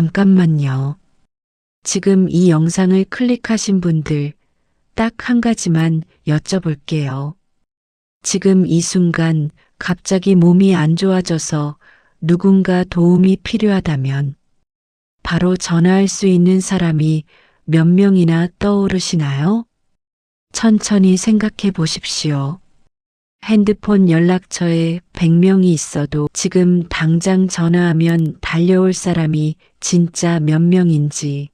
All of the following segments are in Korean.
잠깐만요. 지금 이 영상을 클릭하신 분들 딱 한 가지만 여쭤볼게요. 지금 이 순간 갑자기 몸이 안 좋아져서 누군가 도움이 필요하다면 바로 전화할 수 있는 사람이 몇 명이나 떠오르시나요? 천천히 생각해 보십시오. 핸드폰 연락처에 100명이 있어도 지금 당장 전화하면 달려올 사람이 진짜 몇 명인지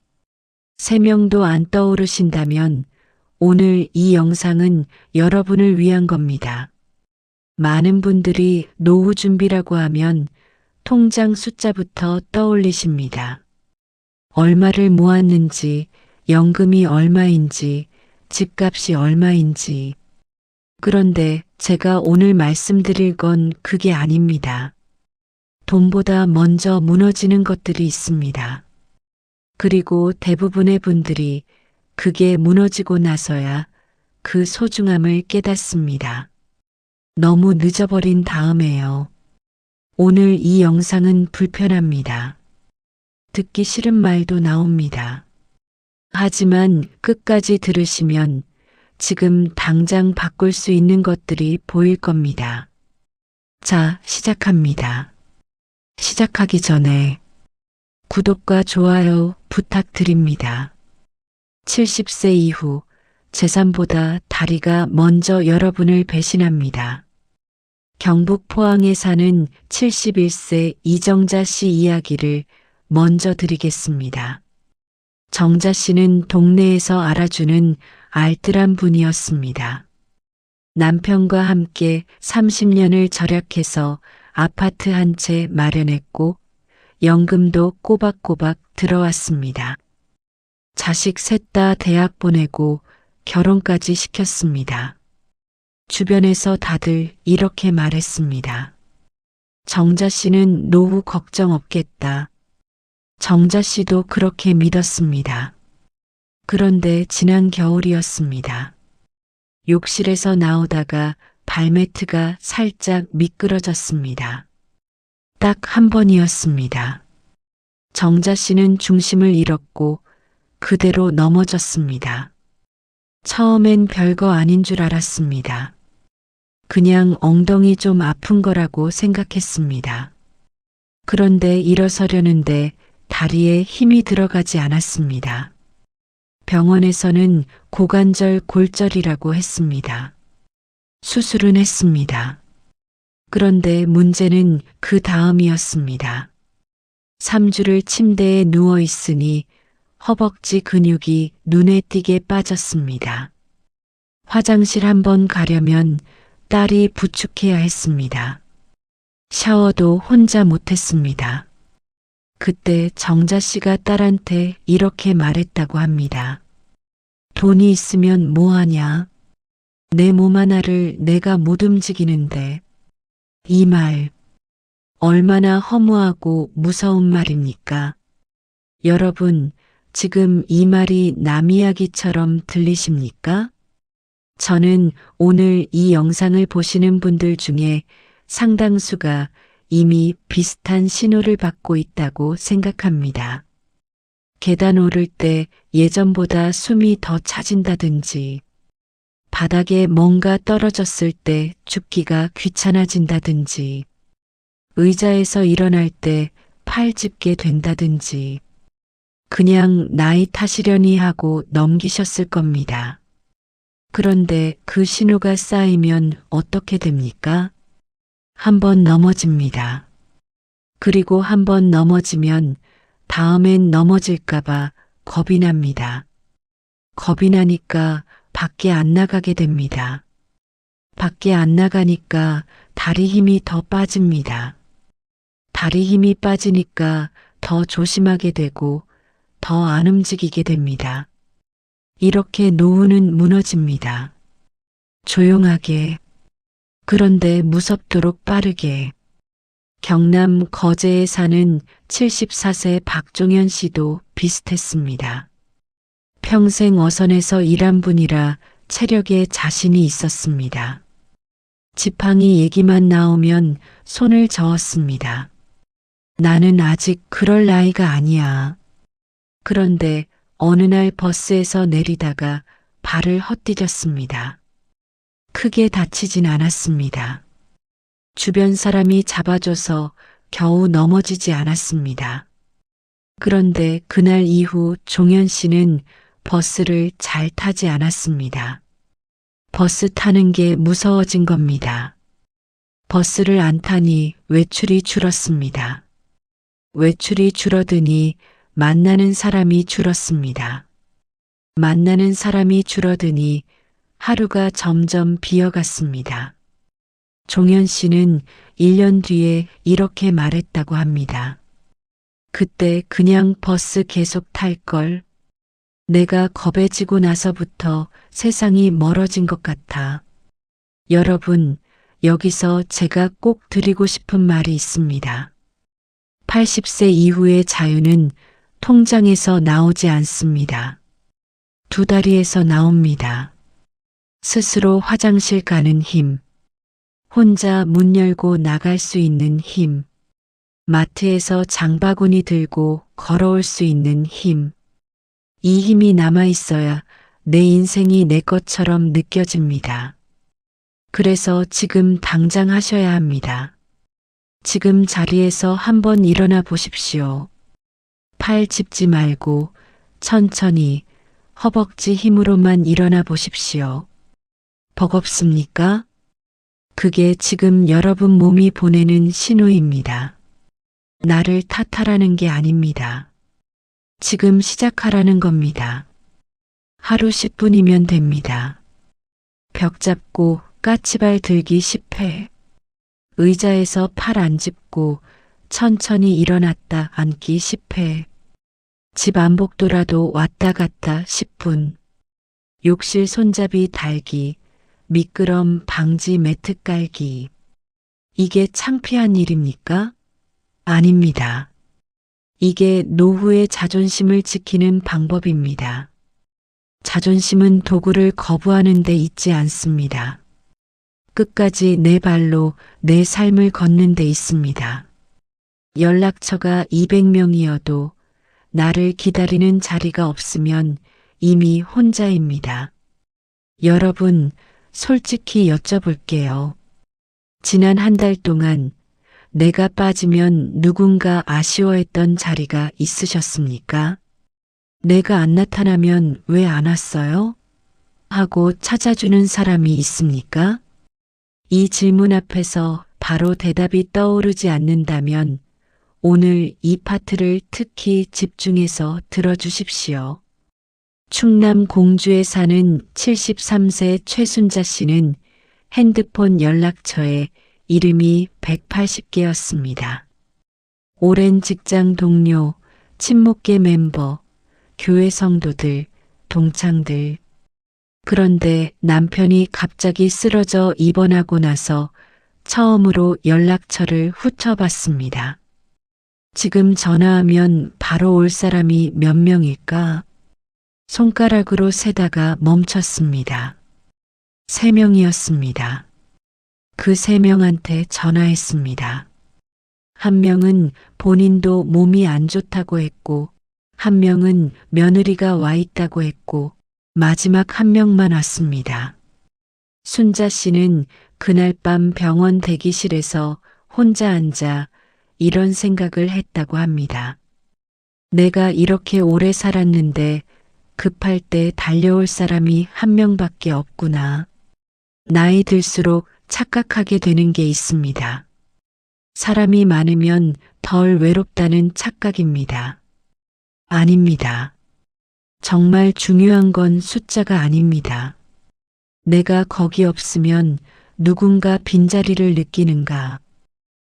3명도 안 떠오르신다면 오늘 이 영상은 여러분을 위한 겁니다. 많은 분들이 노후 준비라고 하면 통장 숫자부터 떠올리십니다. 얼마를 모았는지, 연금이 얼마인지, 집값이 얼마인지. 그런데 제가 오늘 말씀드릴 건 그게 아닙니다. 돈보다 먼저 무너지는 것들이 있습니다. 그리고 대부분의 분들이 그게 무너지고 나서야 그 소중함을 깨닫습니다. 너무 늦어버린 다음에요. 오늘 이 영상은 불편합니다. 듣기 싫은 말도 나옵니다. 하지만 끝까지 들으시면 지금 당장 바꿀 수 있는 것들이 보일 겁니다. 자, 시작합니다. 시작하기 전에 구독과 좋아요 부탁드립니다. 70세 이후 재산보다 다리가 먼저 여러분을 배신합니다. 경북 포항에 사는 71세 이정자 씨 이야기를 먼저 드리겠습니다. 정자 씨는 동네에서 알아주는 알뜰한 분이었습니다. 남편과 함께 30년을 절약해서 아파트 한 채 마련했고 연금도 꼬박꼬박 들어왔습니다. 자식 셋 다 대학 보내고 결혼까지 시켰습니다. 주변에서 다들 이렇게 말했습니다. 정자 씨는 노후 걱정 없겠다. 정자 씨도 그렇게 믿었습니다. 그런데 지난 겨울이었습니다. 욕실에서 나오다가 발매트가 살짝 미끄러졌습니다. 딱 한 번이었습니다. 정자 씨는 중심을 잃었고 그대로 넘어졌습니다. 처음엔 별거 아닌 줄 알았습니다. 그냥 엉덩이 좀 아픈 거라고 생각했습니다. 그런데 일어서려는데 다리에 힘이 들어가지 않았습니다. 병원에서는 고관절 골절이라고 했습니다. 수술은 했습니다. 그런데 문제는 그 다음이었습니다. 3주를 침대에 누워 있으니 허벅지 근육이 눈에 띄게 빠졌습니다. 화장실 한번 가려면 딸이 부축해야 했습니다. 샤워도 혼자 못했습니다. 그때 정자 씨가 딸한테 이렇게 말했다고 합니다. 돈이 있으면 뭐하냐? 내 몸 하나를 내가 못 움직이는데. 이 말 얼마나 허무하고 무서운 말입니까? 여러분, 지금 이 말이 남 이야기처럼 들리십니까? 저는 오늘 이 영상을 보시는 분들 중에 상당수가 이미 비슷한 신호를 받고 있다고 생각합니다. 계단 오를 때 예전보다 숨이 더 차진다든지, 바닥에 뭔가 떨어졌을 때 죽기가 귀찮아진다든지, 의자에서 일어날 때 팔 짚게 된다든지, 그냥 나이 탓이려니 하고 넘기셨을 겁니다. 그런데 그 신호가 쌓이면 어떻게 됩니까? 한번 넘어집니다. 그리고 한번 넘어지면 다음엔 넘어질까봐 겁이 납니다. 겁이 나니까 밖에 안 나가게 됩니다. 밖에 안 나가니까 다리 힘이 더 빠집니다. 다리 힘이 빠지니까 더 조심하게 되고 더 안 움직이게 됩니다. 이렇게 노후는 무너집니다. 조용하게, 그런데 무섭도록 빠르게. 경남 거제에 사는 74세 박종현 씨도 비슷했습니다. 평생 어선에서 일한 분이라 체력에 자신이 있었습니다. 지팡이 얘기만 나오면 손을 저었습니다. 나는 아직 그럴 나이가 아니야. 그런데 어느 날 버스에서 내리다가 발을 헛디뎠습니다. 크게 다치진 않았습니다. 주변 사람이 잡아줘서 겨우 넘어지지 않았습니다. 그런데 그날 이후 종현 씨는 버스를 잘 타지 않았습니다. 버스 타는 게 무서워진 겁니다. 버스를 안 타니 외출이 줄었습니다. 외출이 줄어드니 만나는 사람이 줄었습니다. 만나는 사람이 줄어드니 하루가 점점 비어갔습니다. 종현 씨는 1년 뒤에 이렇게 말했다고 합니다. 그때 그냥 버스 계속 탈 걸. 내가 겁에 지고 나서부터 세상이 멀어진 것 같아. 여러분, 여기서 제가 꼭 드리고 싶은 말이 있습니다. 80세 이후의 자유는 통장에서 나오지 않습니다. 두 다리에서 나옵니다. 스스로 화장실 가는 힘, 혼자 문 열고 나갈 수 있는 힘, 마트에서 장바구니 들고 걸어올 수 있는 힘. 이 힘이 남아 있어야 내 인생이 내 것처럼 느껴집니다. 그래서 지금 당장 하셔야 합니다. 지금 자리에서 한번 일어나 보십시오. 팔 짚지 말고 천천히 허벅지 힘으로만 일어나 보십시오. 버겁습니까? 그게 지금 여러분 몸이 보내는 신호입니다. 나를 탓하라는 게 아닙니다. 지금 시작하라는 겁니다. 하루 10분이면 됩니다. 벽 잡고 까치발 들기 10회. 의자에서 팔 안 짚고 천천히 일어났다 앉기 10회. 집 안복도라도 왔다 갔다 10분. 욕실 손잡이 달기, 미끄럼 방지 매트 깔기. 이게 창피한 일입니까? 아닙니다. 이게 노후의 자존심을 지키는 방법입니다. 자존심은 도구를 거부하는 데 있지 않습니다. 끝까지 내 발로 내 삶을 걷는 데 있습니다. 연락처가 200명이어도 나를 기다리는 자리가 없으면 이미 혼자입니다. 여러분, 솔직히 여쭤볼게요. 지난 한 달 동안 내가 빠지면 누군가 아쉬워했던 자리가 있으셨습니까? 내가 안 나타나면 왜 안 왔어요? 하고 찾아주는 사람이 있습니까? 이 질문 앞에서 바로 대답이 떠오르지 않는다면 오늘 이 파트를 특히 집중해서 들어주십시오. 충남 공주에 사는 73세 최순자 씨는 핸드폰 연락처에 이름이 180개였습니다. 오랜 직장 동료, 친목계 멤버, 교회 성도들, 동창들. 그런데 남편이 갑자기 쓰러져 입원하고 나서 처음으로 연락처를 훑어봤습니다. 지금 전화하면 바로 올 사람이 몇 명일까? 손가락으로 세다가 멈췄습니다. 3명이었습니다. 그 3명한테 전화했습니다. 한 명은 본인도 몸이 안 좋다고 했고, 한 명은 며느리가 와 있다고 했고, 마지막 한 명만 왔습니다. 순자 씨는 그날 밤 병원 대기실에서 혼자 앉아 이런 생각을 했다고 합니다. 내가 이렇게 오래 살았는데 급할 때 달려올 사람이 한 명밖에 없구나. 나이 들수록 착각하게 되는 게 있습니다. 사람이 많으면 덜 외롭다는 착각입니다. 아닙니다. 정말 중요한 건 숫자가 아닙니다. 내가 거기 없으면 누군가 빈자리를 느끼는가?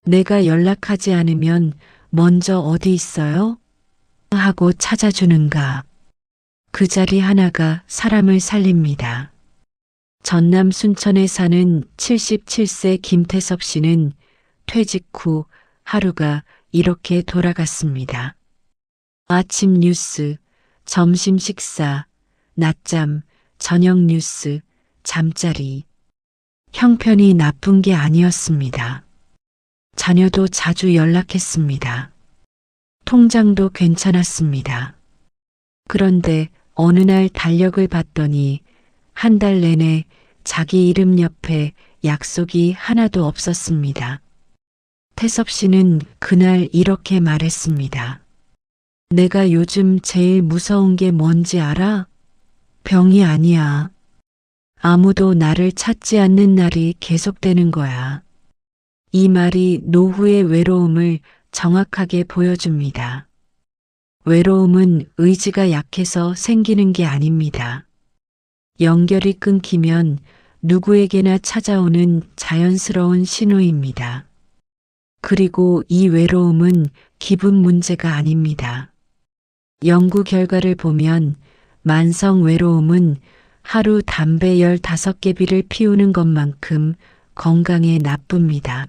내가 연락하지 않으면 먼저 어디 있어요? 하고 찾아주는가? 그 자리 하나가 사람을 살립니다. 전남 순천에 사는 77세 김태섭 씨는 퇴직 후 하루가 이렇게 돌아갔습니다. 아침 뉴스, 점심 식사, 낮잠, 저녁 뉴스, 잠자리. 형편이 나쁜 게 아니었습니다. 자녀도 자주 연락했습니다. 통장도 괜찮았습니다. 그런데 어느 날 달력을 봤더니 한 달 내내 자기 이름 옆에 약속이 하나도 없었습니다. 태섭 씨는 그날 이렇게 말했습니다. 내가 요즘 제일 무서운 게 뭔지 알아? 병이 아니야. 아무도 나를 찾지 않는 날이 계속되는 거야. 이 말이 노후의 외로움을 정확하게 보여줍니다. 외로움은 의지가 약해서 생기는 게 아닙니다. 연결이 끊기면 누구에게나 찾아오는 자연스러운 신호입니다. 그리고 이 외로움은 기분 문제가 아닙니다. 연구 결과를 보면 만성 외로움은 하루 담배 15개비를 피우는 것만큼 건강에 나쁩니다.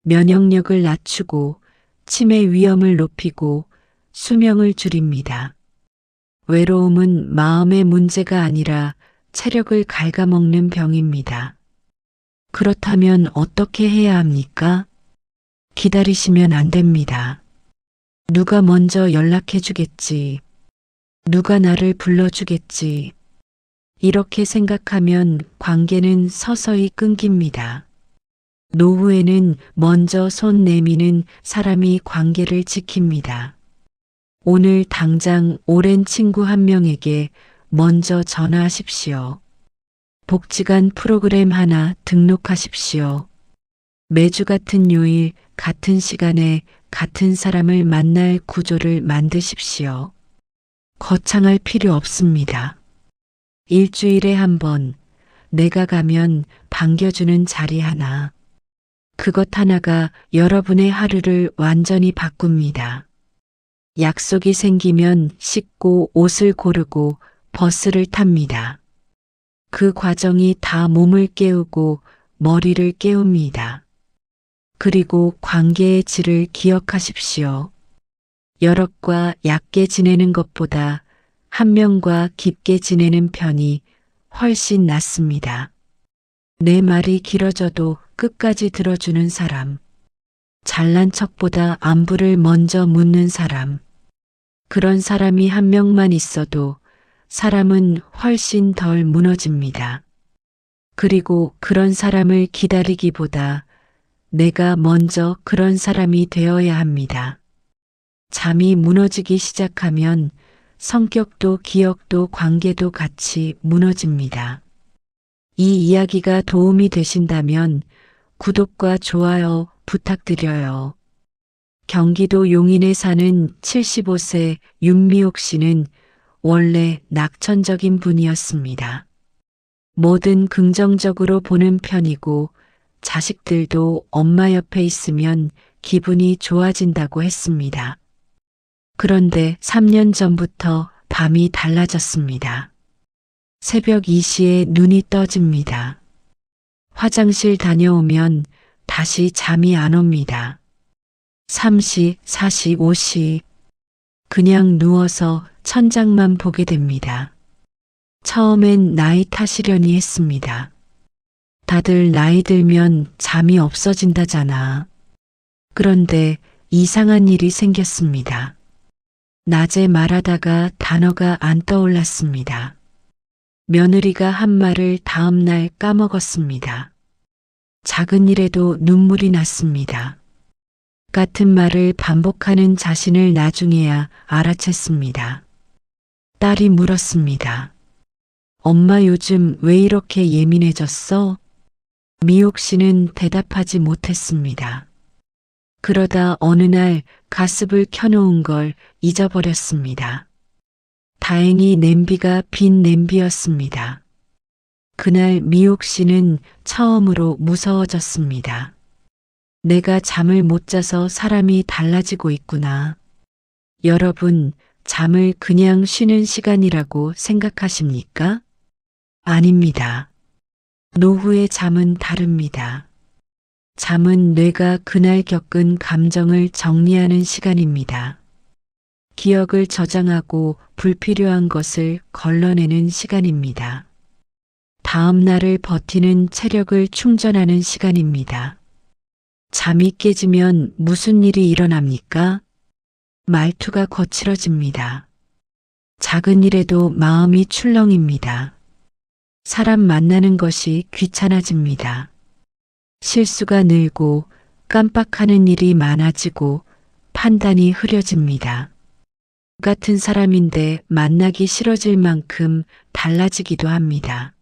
면역력을 낮추고 치매 위험을 높이고 수명을 줄입니다. 외로움은 마음의 문제가 아니라 체력을 갉아먹는 병입니다. 그렇다면 어떻게 해야 합니까? 기다리시면 안 됩니다. 누가 먼저 연락해 주겠지. 누가 나를 불러주겠지. 이렇게 생각하면 관계는 서서히 끊깁니다. 노후에는 먼저 손 내미는 사람이 관계를 지킵니다. 오늘 당장 오랜 친구 한 명에게 먼저 전화하십시오. 복지관 프로그램 하나 등록하십시오. 매주 같은 요일 같은 시간에 같은 사람을 만날 구조를 만드십시오. 거창할 필요 없습니다. 일주일에 한 번 내가 가면 반겨주는 자리 하나. 그것 하나가 여러분의 하루를 완전히 바꿉니다. 약속이 생기면 씻고 옷을 고르고 버스를 탑니다. 그 과정이 다 몸을 깨우고 머리를 깨웁니다. 그리고 관계의 질을 기억하십시오. 여럿과 얕게 지내는 것보다 한 명과 깊게 지내는 편이 훨씬 낫습니다. 내 말이 길어져도 끝까지 들어주는 사람. 잘난 척보다 안부를 먼저 묻는 사람. 그런 사람이 한 명만 있어도 사람은 훨씬 덜 무너집니다. 그리고 그런 사람을 기다리기보다 내가 먼저 그런 사람이 되어야 합니다. 잠이 무너지기 시작하면 성격도 기억도 관계도 같이 무너집니다. 이 이야기가 도움이 되신다면 구독과 좋아요 부탁드려요. 경기도 용인에 사는 75세 윤미옥 씨는 원래 낙천적인 분이었습니다. 뭐든 긍정적으로 보는 편이고 자식들도 엄마 옆에 있으면 기분이 좋아진다고 했습니다. 그런데 3년 전부터 밤이 달라졌습니다. 새벽 2시에 눈이 떠집니다. 화장실 다녀오면 다시 잠이 안 옵니다. 3시, 4시, 5시 그냥 누워서 천장만 보게 됩니다. 처음엔 나이 탓이려니 했습니다. 다들 나이 들면 잠이 없어진다잖아. 그런데 이상한 일이 생겼습니다. 낮에 말하다가 단어가 안 떠올랐습니다. 며느리가 한 말을 다음 날 까먹었습니다. 작은 일에도 눈물이 났습니다. 같은 말을 반복하는 자신을 나중에야 알아챘습니다. 딸이 물었습니다. 엄마 요즘 왜 이렇게 예민해졌어? 미옥 씨는 대답하지 못했습니다. 그러다 어느 날 가습을 켜놓은 걸 잊어버렸습니다. 다행히 냄비가 빈 냄비였습니다. 그날 미옥 씨는 처음으로 무서워졌습니다. 내가 잠을 못 자서 사람이 달라지고 있구나. 여러분, 잠을 그냥 쉬는 시간이라고 생각하십니까? 아닙니다. 노후의 잠은 다릅니다. 잠은 뇌가 그날 겪은 감정을 정리하는 시간입니다. 기억을 저장하고 불필요한 것을 걸러내는 시간입니다. 다음 날을 버티는 체력을 충전하는 시간입니다. 잠이 깨지면 무슨 일이 일어납니까? 말투가 거칠어집니다. 작은 일에도 마음이 출렁입니다. 사람 만나는 것이 귀찮아집니다. 실수가 늘고 깜빡하는 일이 많아지고 판단이 흐려집니다. 같은 사람인데 만나기 싫어질 만큼 달라지기도 합니다.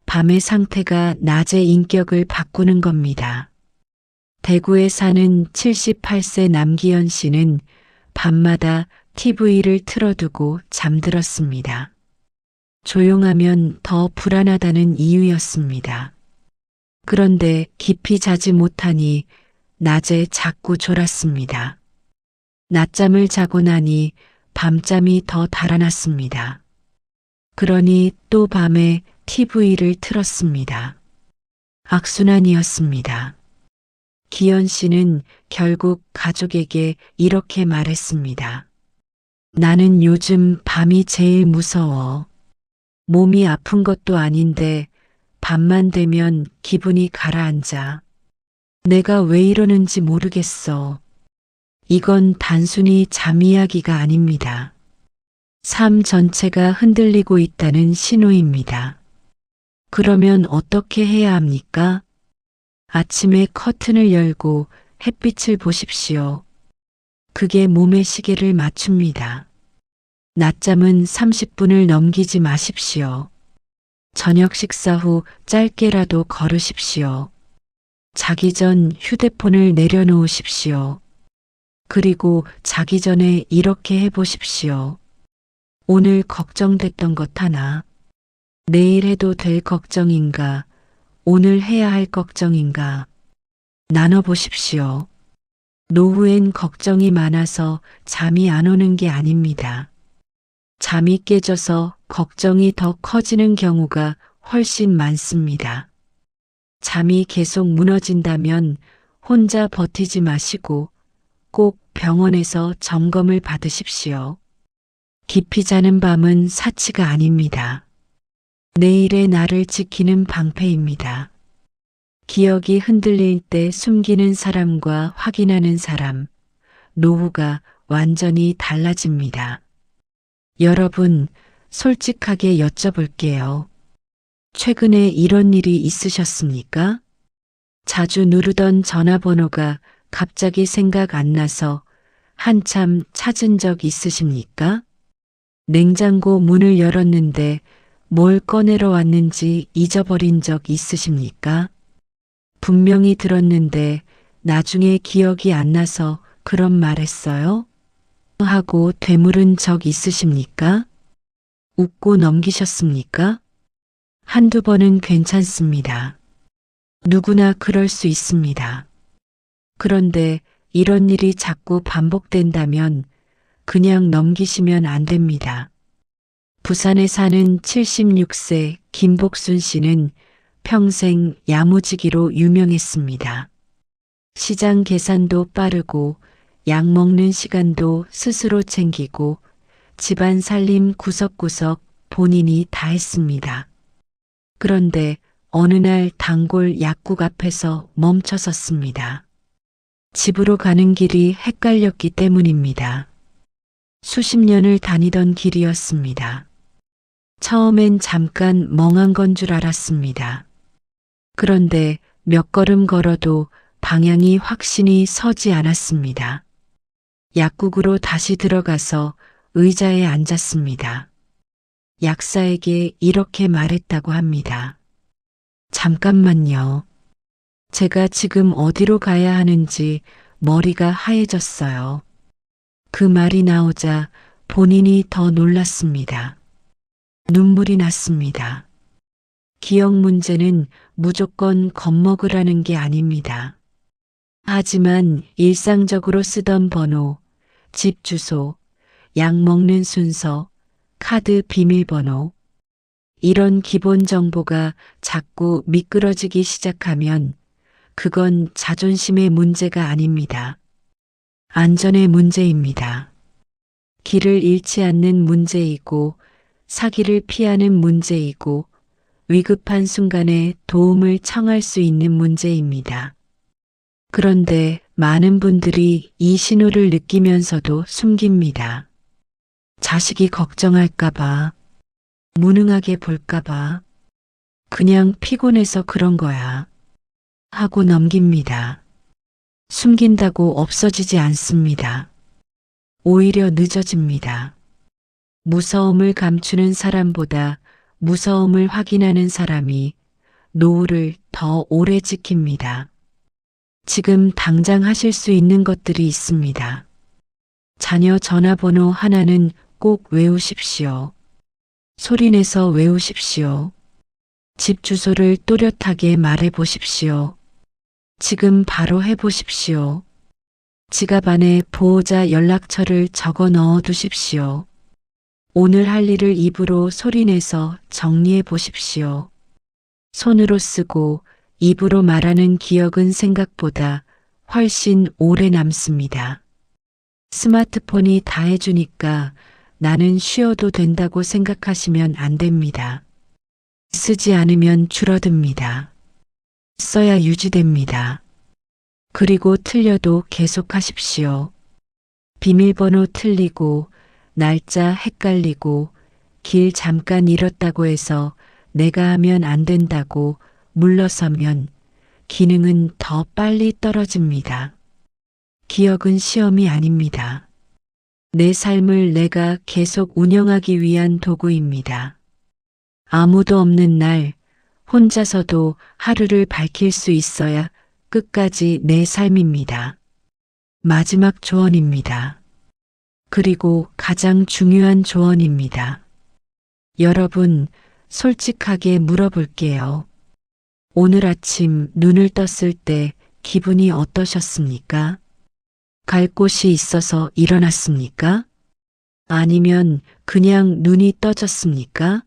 밤의 상태가 낮의 인격을 바꾸는 겁니다. 대구에 사는 78세 남기현 씨는 밤마다 TV를 틀어두고 잠들었습니다. 조용하면 더 불안하다는 이유였습니다. 그런데 깊이 자지 못하니 낮에 자꾸 졸았습니다. 낮잠을 자고 나니 밤잠이 더 달아났습니다. 그러니 또 밤에 TV를 틀었습니다. 악순환이었습니다. 기현 씨는 결국 가족에게 이렇게 말했습니다. 나는 요즘 밤이 제일 무서워. 몸이 아픈 것도 아닌데 밤만 되면 기분이 가라앉아. 내가 왜 이러는지 모르겠어. 이건 단순히 잠 이야기가 아닙니다. 삶 전체가 흔들리고 있다는 신호입니다. 그러면 어떻게 해야 합니까? 아침에 커튼을 열고 햇빛을 보십시오. 그게 몸의 시계를 맞춥니다. 낮잠은 30분을 넘기지 마십시오. 저녁 식사 후 짧게라도 걸으십시오. 자기 전 휴대폰을 내려놓으십시오. 그리고 자기 전에 이렇게 해보십시오. 오늘 걱정됐던 것 하나. 내일 해도 될 걱정인가? 오늘 해야 할 걱정인가? 나눠보십시오. 노후엔 걱정이 많아서 잠이 안 오는 게 아닙니다. 잠이 깨져서 걱정이 더 커지는 경우가 훨씬 많습니다. 잠이 계속 무너진다면 혼자 버티지 마시고 꼭 병원에서 점검을 받으십시오. 깊이 자는 밤은 사치가 아닙니다. 내일의 나를 지키는 방패입니다. 기억이 흔들릴 때 숨기는 사람과 확인하는 사람, 노후가 완전히 달라집니다. 여러분, 솔직하게 여쭤볼게요. 최근에 이런 일이 있으셨습니까? 자주 누르던 전화번호가 갑자기 생각 안 나서 한참 찾은 적 있으십니까? 냉장고 문을 열었는데 뭘 꺼내러 왔는지 잊어버린 적 있으십니까? 분명히 들었는데 나중에 기억이 안 나서 그런 말 했어요? 하고 되물은 적 있으십니까? 웃고 넘기셨습니까? 한두 번은 괜찮습니다. 누구나 그럴 수 있습니다. 그런데 이런 일이 자꾸 반복된다면 그냥 넘기시면 안 됩니다. 부산에 사는 76세 김복순 씨는 평생 야무지기로 유명했습니다. 시장 계산도 빠르고 약 먹는 시간도 스스로 챙기고 집안 살림 구석구석 본인이 다 했습니다. 그런데 어느 날 단골 약국 앞에서 멈춰섰습니다. 집으로 가는 길이 헷갈렸기 때문입니다. 수십 년을 다니던 길이었습니다. 처음엔 잠깐 멍한 건 줄 알았습니다. 그런데 몇 걸음 걸어도 방향이 확신이 서지 않았습니다. 약국으로 다시 들어가서 의자에 앉았습니다. 약사에게 이렇게 말했다고 합니다. 잠깐만요. 제가 지금 어디로 가야 하는지 머리가 하얘졌어요. 그 말이 나오자 본인이 더 놀랐습니다. 눈물이 났습니다. 기억 문제는 무조건 겁먹으라는 게 아닙니다. 하지만 일상적으로 쓰던 번호, 집 주소, 약 먹는 순서, 카드 비밀번호, 이런 기본 정보가 자꾸 미끄러지기 시작하면 그건 자존심의 문제가 아닙니다. 안전의 문제입니다. 길을 잃지 않는 문제이고 사기를 피하는 문제이고 위급한 순간에 도움을 청할 수 있는 문제입니다. 그런데 많은 분들이 이 신호를 느끼면서도 숨깁니다. 자식이 걱정할까봐, 무능하게 볼까봐, 그냥 피곤해서 그런 거야 하고 넘깁니다. 숨긴다고 없어지지 않습니다. 오히려 늦어집니다. 무서움을 감추는 사람보다 무서움을 확인하는 사람이 노후를 더 오래 지킵니다. 지금 당장 하실 수 있는 것들이 있습니다. 자녀 전화번호 하나는 꼭 외우십시오. 소리내서 외우십시오. 집 주소를 또렷하게 말해 보십시오. 지금 바로 해 보십시오. 지갑 안에 보호자 연락처를 적어 넣어 두십시오. 오늘 할 일을 입으로 소리내서 정리해 보십시오. 손으로 쓰고 입으로 말하는 기억은 생각보다 훨씬 오래 남습니다. 스마트폰이 다 해주니까 나는 쉬어도 된다고 생각하시면 안 됩니다. 쓰지 않으면 줄어듭니다. 써야 유지됩니다. 그리고 틀려도 계속하십시오. 비밀번호 틀리고 날짜 헷갈리고 길 잠깐 잃었다고 해서 내가 하면 안 된다고 물러서면 기능은 더 빨리 떨어집니다. 기억은 시험이 아닙니다. 내 삶을 내가 계속 운영하기 위한 도구입니다. 아무도 없는 날 혼자서도 하루를 밝힐 수 있어야 끝까지 내 삶입니다. 마지막 조언입니다. 그리고 가장 중요한 조언입니다. 여러분, 솔직하게 물어볼게요. 오늘 아침 눈을 떴을 때 기분이 어떠셨습니까? 갈 곳이 있어서 일어났습니까? 아니면 그냥 눈이 떠졌습니까?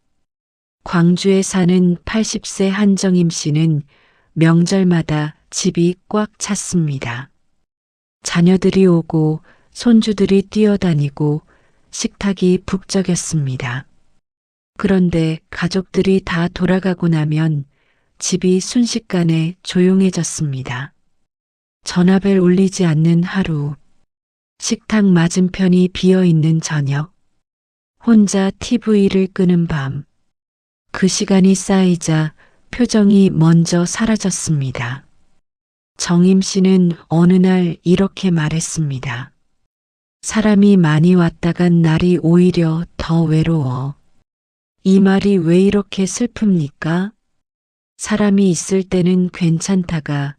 광주에 사는 80세 한정임 씨는 명절마다 집이 꽉 찼습니다. 자녀들이 오고 손주들이 뛰어다니고 식탁이 북적였습니다. 그런데 가족들이 다 돌아가고 나면 집이 순식간에 조용해졌습니다. 전화벨 울리지 않는 하루, 식탁 맞은편이 비어있는 저녁, 혼자 TV를 끄는 밤, 그 시간이 쌓이자 표정이 먼저 사라졌습니다. 정임 씨는 어느 날 이렇게 말했습니다. 사람이 많이 왔다 간 날이 오히려 더 외로워. 이 말이 왜 이렇게 슬픕니까? 사람이 있을 때는 괜찮다가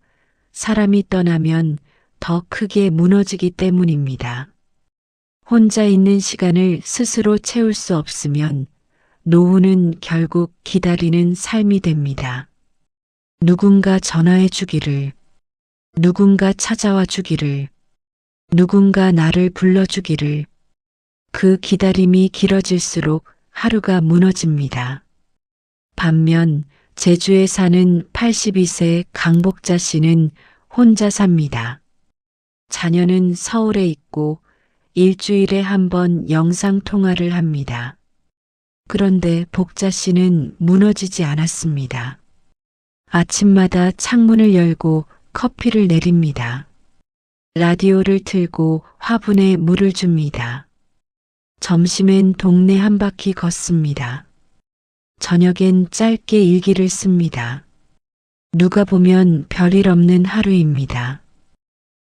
사람이 떠나면 더 크게 무너지기 때문입니다. 혼자 있는 시간을 스스로 채울 수 없으면 노후는 결국 기다리는 삶이 됩니다. 누군가 전화해 주기를, 누군가 찾아와 주기를, 누군가 나를 불러주기를, 그 기다림이 길어질수록 하루가 무너집니다. 반면 제주에 사는 82세 강복자 씨는 혼자 삽니다. 자녀는 서울에 있고 일주일에 한 번 영상 통화를 합니다. 그런데 복자 씨는 무너지지 않았습니다. 아침마다 창문을 열고 커피를 내립니다. 라디오를 틀고 화분에 물을 줍니다. 점심엔 동네 한 바퀴 걷습니다. 저녁엔 짧게 일기를 씁니다. 누가 보면 별일 없는 하루입니다.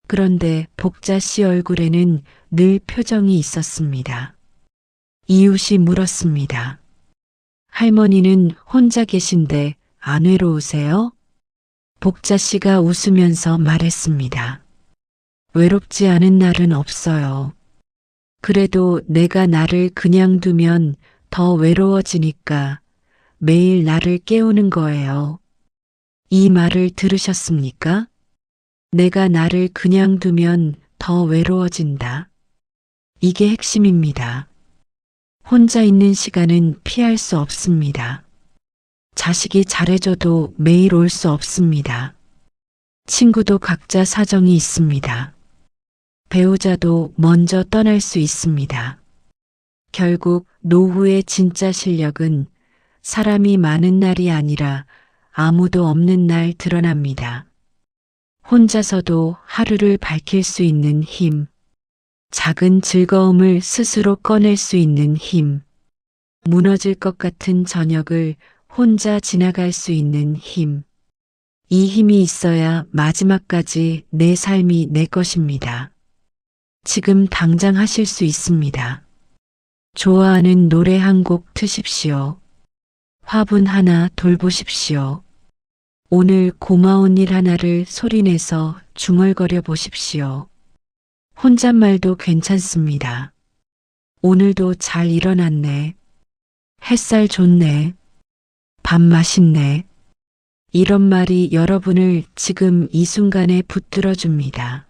그런데 복자 씨 얼굴에는 늘 표정이 있었습니다. 이웃이 물었습니다. 할머니는 혼자 계신데 안 외로우세요? 복자 씨가 웃으면서 말했습니다. 외롭지 않은 날은 없어요. 그래도 내가 나를 그냥 두면 더 외로워지니까 매일 나를 깨우는 거예요. 이 말을 들으셨습니까? 내가 나를 그냥 두면 더 외로워진다. 이게 핵심입니다. 혼자 있는 시간은 피할 수 없습니다. 자식이 잘해줘도 매일 올 수 없습니다. 친구도 각자 사정이 있습니다. 배우자도 먼저 떠날 수 있습니다. 결국 노후의 진짜 실력은 사람이 많은 날이 아니라 아무도 없는 날 드러납니다. 혼자서도 하루를 밝힐 수 있는 힘, 작은 즐거움을 스스로 꺼낼 수 있는 힘, 무너질 것 같은 저녁을 혼자 지나갈 수 있는 힘. 이 힘이 있어야 마지막까지 내 삶이 내 것입니다. 지금 당장 하실 수 있습니다. 좋아하는 노래 한 곡 트십시오. 화분 하나 돌보십시오. 오늘 고마운 일 하나를 소리내서 중얼거려 보십시오. 혼잣말도 괜찮습니다. 오늘도 잘 일어났네. 햇살 좋네. 밥 맛있네. 이런 말이 여러분을 지금 이 순간에 붙들어 줍니다.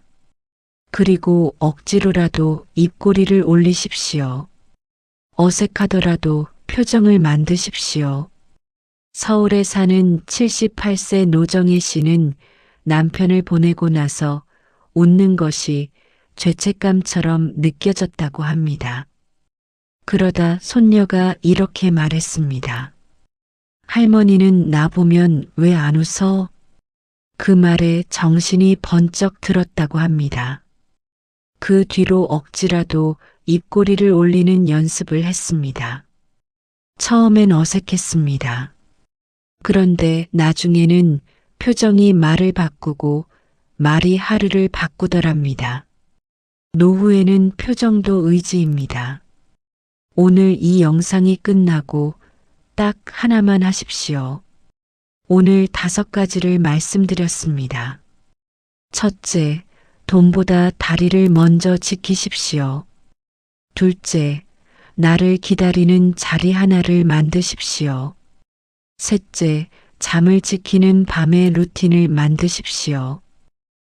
그리고 억지로라도 입꼬리를 올리십시오. 어색하더라도 표정을 만드십시오. 서울에 사는 78세 노정혜 씨는 남편을 보내고 나서 웃는 것이 죄책감처럼 느껴졌다고 합니다. 그러다 손녀가 이렇게 말했습니다. 할머니는 나 보면 왜 안 웃어? 그 말에 정신이 번쩍 들었다고 합니다. 그 뒤로 억지라도 입꼬리를 올리는 연습을 했습니다. 처음엔 어색했습니다. 그런데 나중에는 표정이 말을 바꾸고 말이 하루를 바꾸더랍니다. 노후에는 표정도 의지입니다. 오늘 이 영상이 끝나고 딱 하나만 하십시오. 오늘 5가지를 말씀드렸습니다. 첫째, 돈보다 다리를 먼저 지키십시오. 둘째, 나를 기다리는 자리 하나를 만드십시오. 셋째, 잠을 지키는 밤의 루틴을 만드십시오.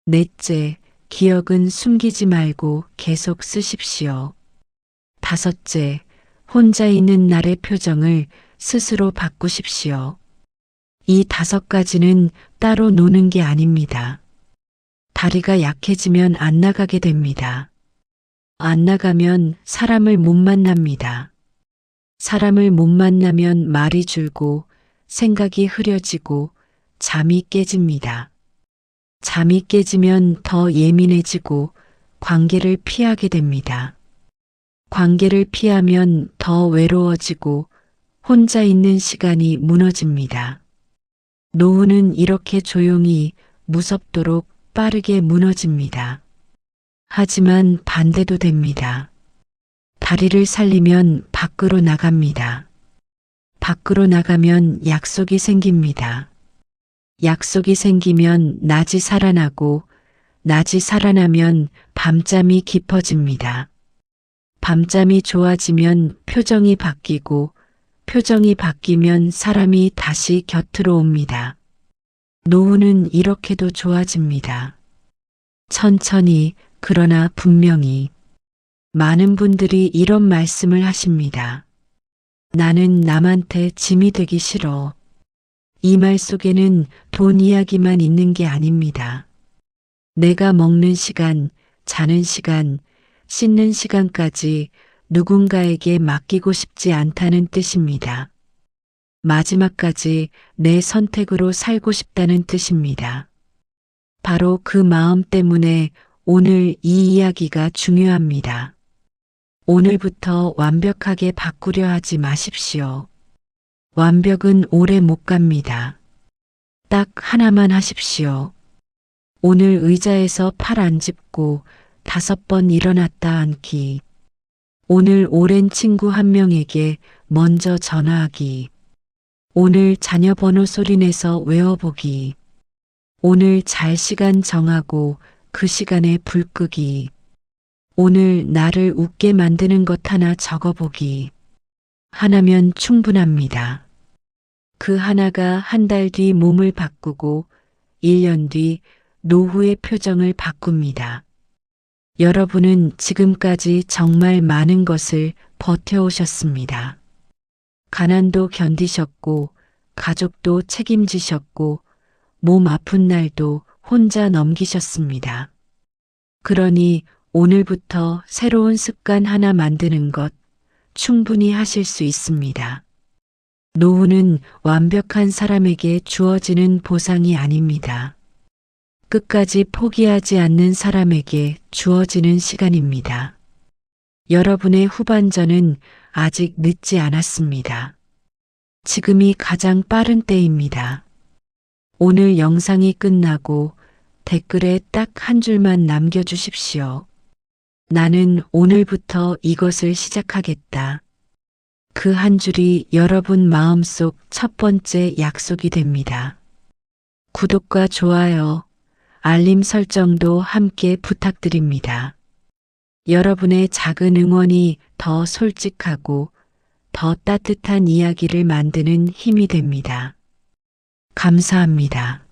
넷째, 기억은 숨기지 말고 계속 쓰십시오. 다섯째, 혼자 있는 날의 표정을 스스로 바꾸십시오. 이 5가지는 따로 노는 게 아닙니다. 다리가 약해지면 안 나가게 됩니다. 안 나가면 사람을 못 만납니다. 사람을 못 만나면 말이 줄고 생각이 흐려지고 잠이 깨집니다. 잠이 깨지면 더 예민해지고 관계를 피하게 됩니다. 관계를 피하면 더 외로워지고 혼자 있는 시간이 무너집니다. 노후는 이렇게 조용히 무섭도록 빠르게 무너집니다. 하지만 반대도 됩니다. 다리를 살리면 밖으로 나갑니다. 밖으로 나가면 약속이 생깁니다. 약속이 생기면 낮이 살아나고 낮이 살아나면 밤잠이 깊어집니다. 밤잠이 좋아지면 표정이 바뀌고 표정이 바뀌면 사람이 다시 곁으로 옵니다. 노후는 이렇게도 좋아집니다. 천천히 그러나 분명히. 많은 분들이 이런 말씀을 하십니다. 나는 남한테 짐이 되기 싫어. 이 말 속에는 돈 이야기만 있는 게 아닙니다. 내가 먹는 시간, 자는 시간, 씻는 시간까지 누군가에게 맡기고 싶지 않다는 뜻입니다. 마지막까지 내 선택으로 살고 싶다는 뜻입니다. 바로 그 마음 때문에 오늘 이 이야기가 중요합니다. 오늘부터 완벽하게 바꾸려 하지 마십시오. 완벽은 오래 못 갑니다. 딱 하나만 하십시오. 오늘 의자에서 팔 안 짚고 5번 일어났다 앉기. 오늘 오랜 친구 한 명에게 먼저 전화하기. 오늘 자녀 번호 소리내서 외워보기. 오늘 잘 시간 정하고 그 시간에 불 끄기. 오늘 나를 웃게 만드는 것 하나 적어보기. 하나면 충분합니다. 그 하나가 한 달 뒤 몸을 바꾸고 1년 뒤 노후의 표정을 바꿉니다. 여러분은 지금까지 정말 많은 것을 버텨오셨습니다. 가난도 견디셨고 가족도 책임지셨고 몸 아픈 날도 혼자 넘기셨습니다. 그러니 오늘부터 새로운 습관 하나 만드는 것 충분히 하실 수 있습니다. 노후는 완벽한 사람에게 주어지는 보상이 아닙니다. 끝까지 포기하지 않는 사람에게 주어지는 시간입니다. 여러분의 후반전은 아직 늦지 않았습니다. 지금이 가장 빠른 때입니다. 오늘 영상이 끝나고 댓글에 딱 한 줄만 남겨주십시오. 나는 오늘부터 이것을 시작하겠다. 그 한 줄이 여러분 마음속 첫 번째 약속이 됩니다. 구독과 좋아요, 알림 설정도 함께 부탁드립니다. 여러분의 작은 응원이 더 솔직하고 더 따뜻한 이야기를 만드는 힘이 됩니다. 감사합니다.